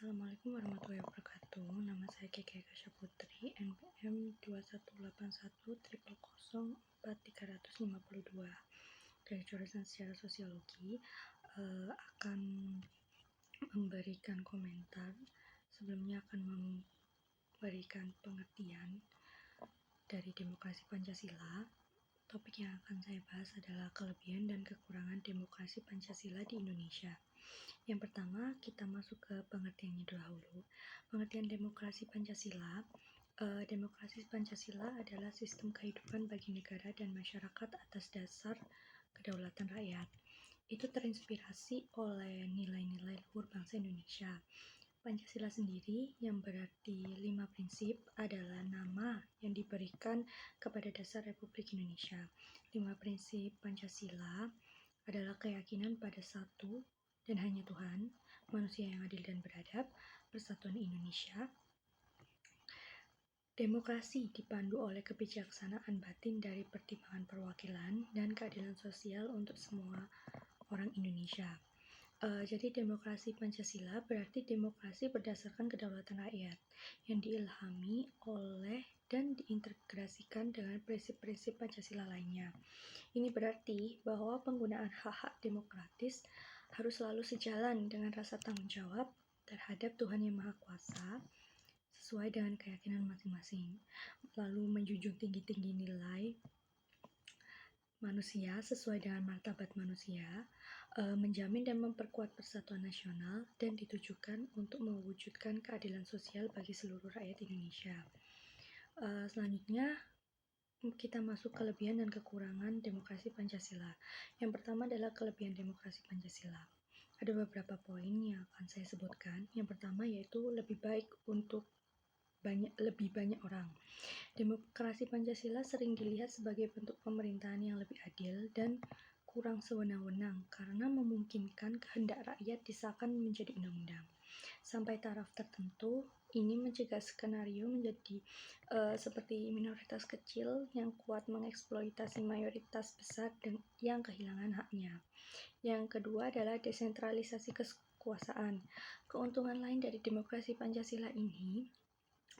Assalamualaikum warahmatullahi wabarakatuh. Nama saya Keke Kasha Putri, NPM 21810004352 dari jurusan Sejarah Sosiologi. Akan memberikan komentar. Sebelumnya akan memberikan pengertian dari demokrasi Pancasila. Topik yang akan saya bahas adalah kelebihan dan kekurangan demokrasi Pancasila di Indonesia. Yang pertama, kita masuk ke pengertiannya dahulu. Pengertian demokrasi Pancasila. Demokrasi Pancasila adalah sistem kehidupan bagi negara dan masyarakat atas dasar kedaulatan rakyat. Itu terinspirasi oleh nilai-nilai luhur bangsa Indonesia. Pancasila sendiri, yang berarti 5 prinsip, adalah nama yang diberikan kepada dasar Republik Indonesia. 5 prinsip Pancasila adalah keyakinan pada satu dan hanya Tuhan, manusia yang adil dan beradab, persatuan Indonesia. Demokrasi dipandu oleh kebijaksanaan batin dari pertimbangan perwakilan dan keadilan sosial untuk semua orang Indonesia. Jadi demokrasi Pancasila berarti demokrasi berdasarkan kedaulatan rakyat yang diilhami oleh dan diintegrasikan dengan prinsip-prinsip Pancasila lainnya. Ini berarti bahwa penggunaan hak-hak demokratis harus selalu sejalan dengan rasa tanggung jawab terhadap Tuhan Yang Maha Kuasa sesuai dengan keyakinan masing-masing, lalu menjunjung tinggi-tinggi nilai manusia sesuai dengan martabat manusia, menjamin dan memperkuat persatuan nasional, dan ditujukan untuk mewujudkan keadilan sosial bagi seluruh rakyat Indonesia. Selanjutnya, kita masuk kelebihan dan kekurangan demokrasi Pancasila. Yang pertama adalah kelebihan demokrasi Pancasila. Ada beberapa poin yang akan saya sebutkan. Yang pertama yaitu lebih baik untuk lebih banyak orang. Demokrasi Pancasila sering dilihat sebagai bentuk pemerintahan yang lebih adil dan kurang sewenang-wenang karena memungkinkan kehendak rakyat disahkan menjadi undang-undang. Sampai taraf tertentu, ini mencegah skenario menjadi seperti minoritas kecil yang kuat mengeksploitasi mayoritas besar dan yang kehilangan haknya. Yang kedua adalah desentralisasi kekuasaan. Keuntungan lain dari demokrasi Pancasila ini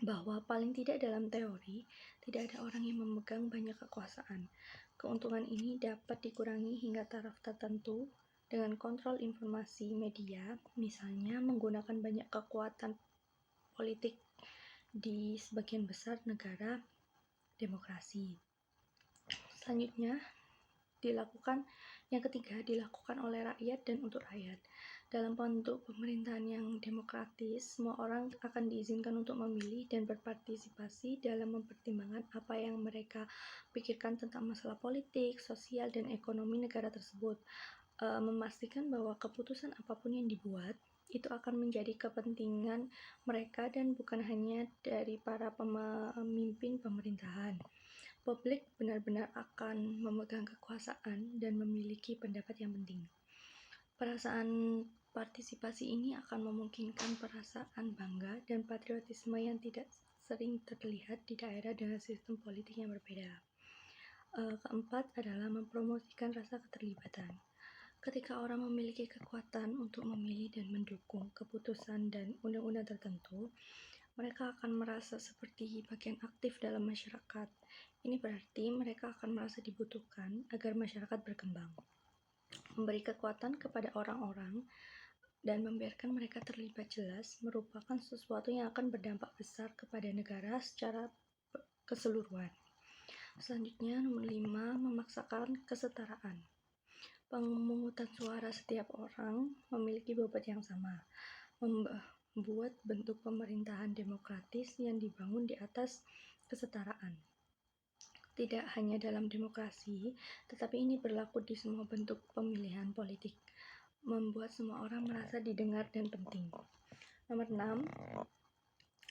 bahwa paling tidak dalam teori, tidak ada orang yang memegang banyak kekuasaan. Keuntungan ini dapat dikurangi hingga taraf tertentu dengan kontrol informasi media, misalnya menggunakan banyak kekuatan politik di sebagian besar negara demokrasi. Selanjutnya, yang ketiga dilakukan oleh rakyat dan untuk rakyat. Dalam bentuk pemerintahan yang demokratis, semua orang akan diizinkan untuk memilih dan berpartisipasi dalam mempertimbangkan apa yang mereka pikirkan tentang masalah politik, sosial, dan ekonomi negara tersebut. Memastikan bahwa keputusan apapun yang dibuat itu akan menjadi kepentingan mereka dan bukan hanya dari para pemimpin pemerintahan. Publik benar-benar akan memegang kekuasaan dan memiliki pendapat yang penting. Perasaan partisipasi ini akan memungkinkan perasaan bangga dan patriotisme yang tidak sering terlihat di daerah dengan sistem politik yang berbeda. Keempat adalah mempromosikan rasa keterlibatan. Ketika orang memiliki kekuatan untuk memilih dan mendukung keputusan dan undang-undang tertentu, mereka akan merasa seperti bagian aktif dalam masyarakat. Ini berarti mereka akan merasa dibutuhkan agar masyarakat berkembang. Memberi kekuatan kepada orang-orang dan membiarkan mereka terlibat jelas merupakan sesuatu yang akan berdampak besar kepada negara secara keseluruhan. Selanjutnya, nomor 5, memaksakan kesetaraan. Pemungutan suara setiap orang memiliki bobot yang sama, membuat bentuk pemerintahan demokratis yang dibangun di atas kesetaraan. Tidak hanya dalam demokrasi, tetapi ini berlaku di semua bentuk pemilihan politik, membuat semua orang merasa didengar dan penting. Nomor 6,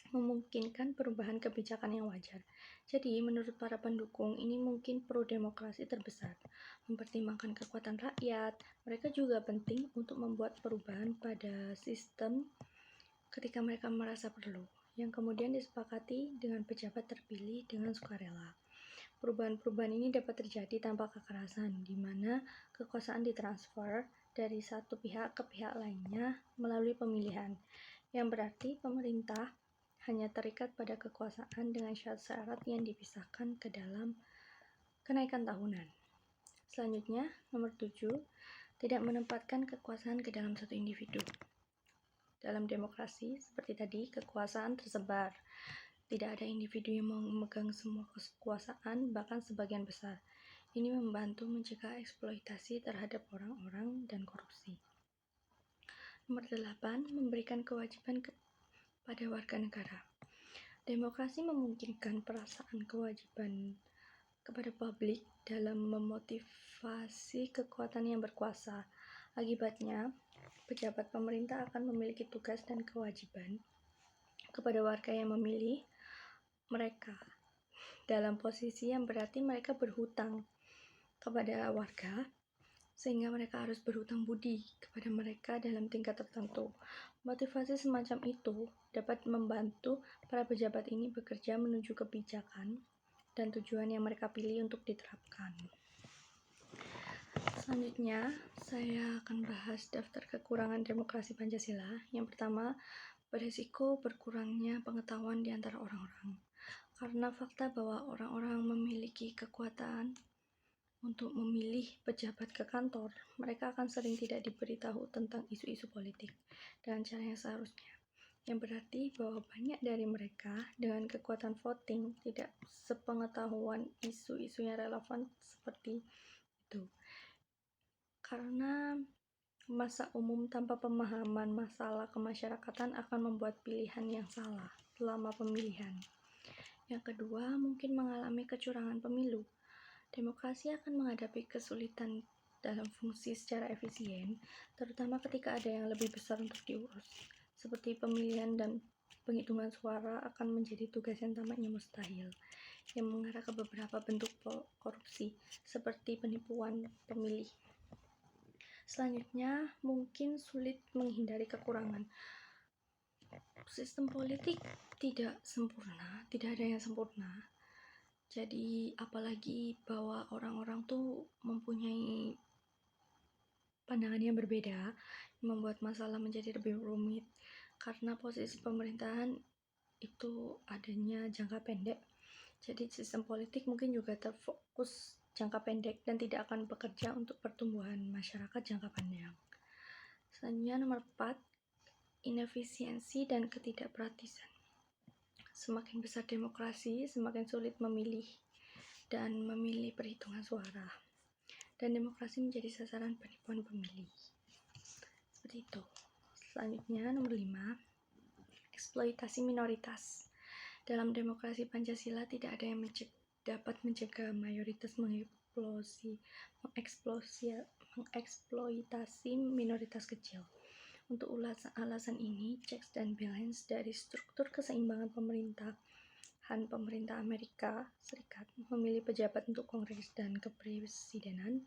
memungkinkan perubahan kebijakan yang wajar. Jadi, menurut para pendukung, ini mungkin pro-demokrasi terbesar. Mempertimbangkan kekuatan rakyat, mereka juga penting untuk membuat perubahan pada sistem ketika mereka merasa perlu, yang kemudian disepakati dengan pejabat terpilih dengan sukarela. Perubahan-perubahan ini dapat terjadi tanpa kekerasan, di mana kekuasaan ditransfer dari satu pihak ke pihak lainnya melalui pemilihan. yang berarti pemerintah hanya terikat pada kekuasaan dengan syarat-syarat yang dipisahkan ke dalam kenaikan tahunan. Selanjutnya, nomor 7, tidak menempatkan kekuasaan ke dalam satu individu. Dalam demokrasi, seperti tadi, kekuasaan tersebar. Tidak ada individu yang memegang semua kekuasaan, bahkan sebagian besar. Ini membantu mencegah eksploitasi terhadap orang-orang dan korupsi. Nomor 8, memberikan kewajiban kepada warga negara. Demokrasi memungkinkan perasaan kewajiban kepada publik dalam memotivasi kekuatan yang berkuasa. Akibatnya, pejabat pemerintah akan memiliki tugas dan kewajiban kepada warga yang memilih mereka, dalam posisi yang berarti mereka berhutang kepada warga, sehingga mereka harus berhutang budi kepada mereka dalam tingkat tertentu. Motivasi semacam itu dapat membantu para pejabat ini bekerja menuju kebijakan dan tujuan yang mereka pilih untuk diterapkan. Selanjutnya, saya akan bahas daftar kekurangan demokrasi Pancasila. Yang pertama, berisiko berkurangnya pengetahuan di antara orang-orang. Karena fakta bahwa orang-orang memiliki kekuatan untuk memilih pejabat ke kantor, mereka akan sering tidak diberitahu tentang isu-isu politik dengan cara yang seharusnya. Yang berarti bahwa banyak dari mereka dengan kekuatan voting tidak sepengetahuan isu-isu yang relevan seperti itu. Karena masa umum tanpa pemahaman masalah kemasyarakatan akan membuat pilihan yang salah selama pemilihan. Yang kedua, mungkin mengalami kecurangan pemilu. Demokrasi akan menghadapi kesulitan dalam fungsi secara efisien, terutama ketika ada yang lebih besar untuk diurus, seperti pemilihan dan penghitungan suara akan menjadi tugas yang tampaknya mustahil, yang mengarah ke beberapa bentuk korupsi, seperti penipuan pemilih. Selanjutnya, mungkin sulit menghindari kekurangan. Sistem politik tidak sempurna, tidak ada yang sempurna. Jadi apalagi bahwa orang-orang tuh mempunyai pandangan yang berbeda, membuat masalah menjadi lebih rumit. Karena posisi pemerintahan itu adanya jangka pendek. Jadi sistem politik mungkin juga terfokus jangka pendek dan tidak akan bekerja untuk pertumbuhan masyarakat jangka panjang. Selanjutnya nomor 4, inefisiensi dan ketidakpraktisan. Semakin besar demokrasi, semakin sulit memilih dan memilih perhitungan suara. Dan demokrasi menjadi sasaran penipuan pemilih. Seperti itu. Selanjutnya, nomor 5, eksploitasi minoritas. Dalam demokrasi Pancasila tidak ada yang dapat mencegah mayoritas mengeksploitasi minoritas kecil. Untuk alasan ini, checks dan balance dari struktur keseimbangan pemerintahan Amerika Serikat memilih pejabat untuk Kongres dan kepresidenan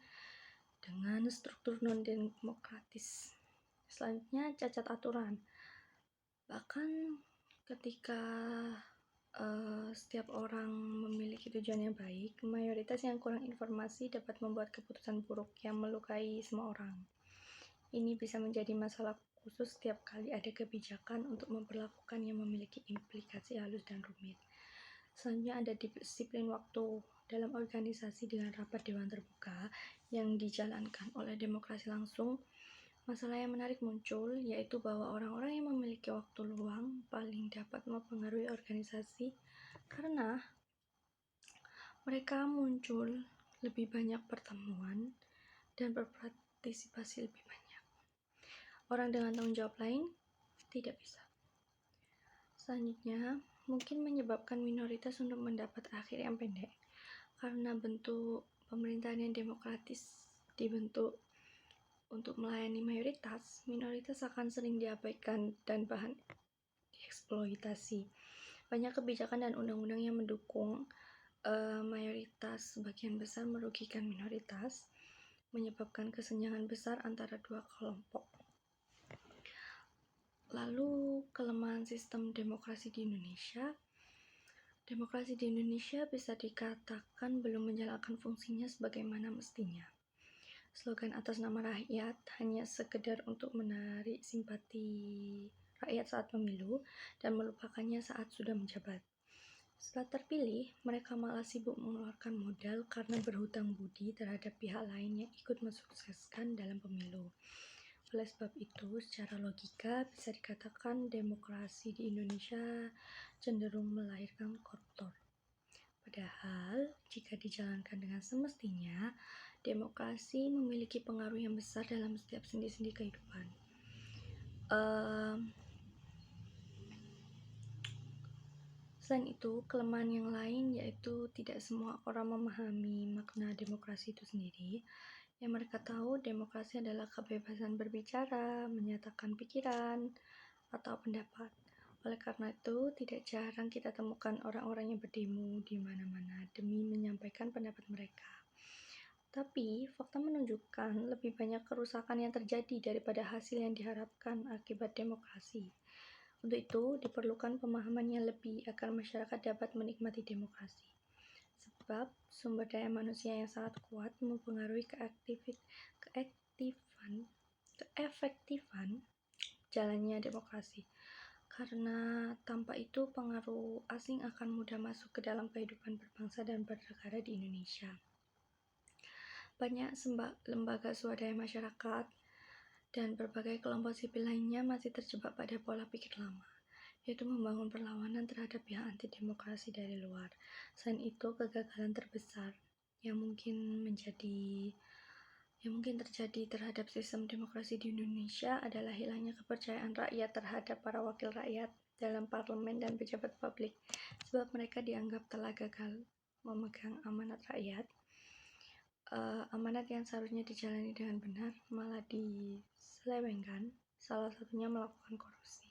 dengan struktur non-demokratis. Selanjutnya, cacat aturan. Bahkan ketika setiap orang memiliki tujuan yang baik, mayoritas yang kurang informasi dapat membuat keputusan buruk yang melukai semua orang. Ini bisa menjadi masalah khusus setiap kali ada kebijakan untuk memperlakukan yang memiliki implikasi halus dan rumit. Selanjutnya ada disiplin waktu. Dalam organisasi dengan rapat dewan terbuka yang dijalankan oleh demokrasi langsung, masalah yang menarik muncul, yaitu bahwa orang-orang yang memiliki waktu luang paling dapat mempengaruhi organisasi karena mereka muncul lebih banyak pertemuan dan berpartisipasi lebih banyak. Orang dengan tanggung jawab lain tidak bisa. Selanjutnya, mungkin menyebabkan minoritas untuk mendapat akhir yang pendek. Karena bentuk pemerintahan yang demokratis dibentuk untuk melayani mayoritas, minoritas akan sering diabaikan dan bahan dieksploitasi. Banyak kebijakan dan undang-undang yang mendukung mayoritas sebagian besar merugikan minoritas, menyebabkan kesenjangan besar antara dua kelompok. Lalu, kelemahan sistem demokrasi di Indonesia. Demokrasi di Indonesia bisa dikatakan belum menjalankan fungsinya sebagaimana mestinya. Slogan atas nama rakyat hanya sekedar untuk menarik simpati rakyat saat pemilu dan melupakannya saat sudah menjabat. Setelah terpilih, mereka malah sibuk mengeluarkan modal karena berhutang budi terhadap pihak lain yang ikut mensukseskan dalam pemilu. Oleh sebab itu, secara logika bisa dikatakan demokrasi di Indonesia cenderung melahirkan koruptor. Padahal, jika dijalankan dengan semestinya, demokrasi memiliki pengaruh yang besar dalam setiap sendi-sendi kehidupan. Selain itu, kelemahan yang lain yaitu tidak semua orang memahami makna demokrasi itu sendiri. Yang mereka tahu demokrasi adalah kebebasan berbicara, menyatakan pikiran, atau pendapat. Oleh karena itu, tidak jarang kita temukan orang-orang yang berdemo di mana-mana demi menyampaikan pendapat mereka. Tapi, fakta menunjukkan lebih banyak kerusakan yang terjadi daripada hasil yang diharapkan akibat demokrasi. Untuk itu, diperlukan pemahaman yang lebih agar masyarakat dapat menikmati demokrasi. Sebab, sumber daya manusia yang sangat kuat mempengaruhi keefektifan jalannya demokrasi. Karena tanpa itu, pengaruh asing akan mudah masuk ke dalam kehidupan berbangsa dan bernegara di Indonesia. Banyak lembaga swadaya masyarakat dan berbagai kelompok sipil lainnya masih terjebak pada pola pikir lama, yaitu membangun perlawanan terhadap pihak anti-demokrasi dari luar. Selain itu, kegagalan terbesar yang mungkin terjadi terhadap sistem demokrasi di Indonesia adalah hilangnya kepercayaan rakyat terhadap para wakil rakyat dalam parlemen dan pejabat publik, sebab mereka dianggap telah gagal memegang amanat rakyat. Amanat yang seharusnya dijalani dengan benar malah diselewengkan, salah satunya melakukan korupsi.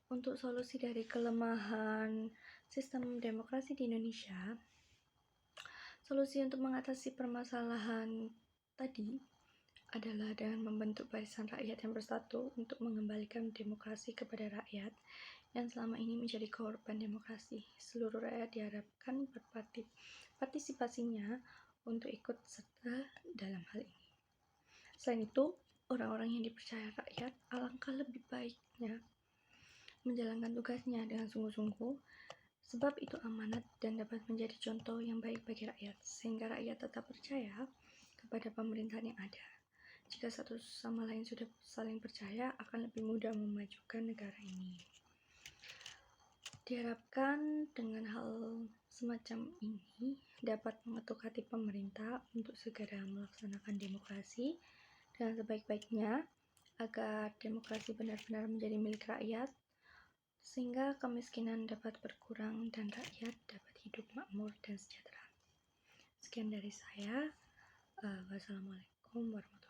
Untuk solusi dari kelemahan sistem demokrasi di Indonesia, solusi untuk mengatasi permasalahan tadi adalah dengan membentuk barisan rakyat yang bersatu untuk mengembalikan demokrasi kepada rakyat yang selama ini menjadi korban demokrasi. Seluruh rakyat diharapkan berpartisipasinya untuk ikut serta dalam hal ini. Selain itu, orang-orang yang dipercaya rakyat alangkah lebih baiknya menjalankan tugasnya dengan sungguh-sungguh, sebab itu amanat dan dapat menjadi contoh yang baik bagi rakyat, sehingga rakyat tetap percaya kepada pemerintahan yang ada. Jika satu sama lain sudah saling percaya, akan lebih mudah memajukan negara ini. Diharapkan dengan hal semacam ini dapat mengetuk hati pemerintah untuk segera melaksanakan demokrasi dengan sebaik-baiknya agar demokrasi benar-benar menjadi milik rakyat, sehingga kemiskinan dapat berkurang dan rakyat dapat hidup makmur dan sejahtera. Sekian dari saya. Wassalamualaikum warahmatullahi wabarakatuh.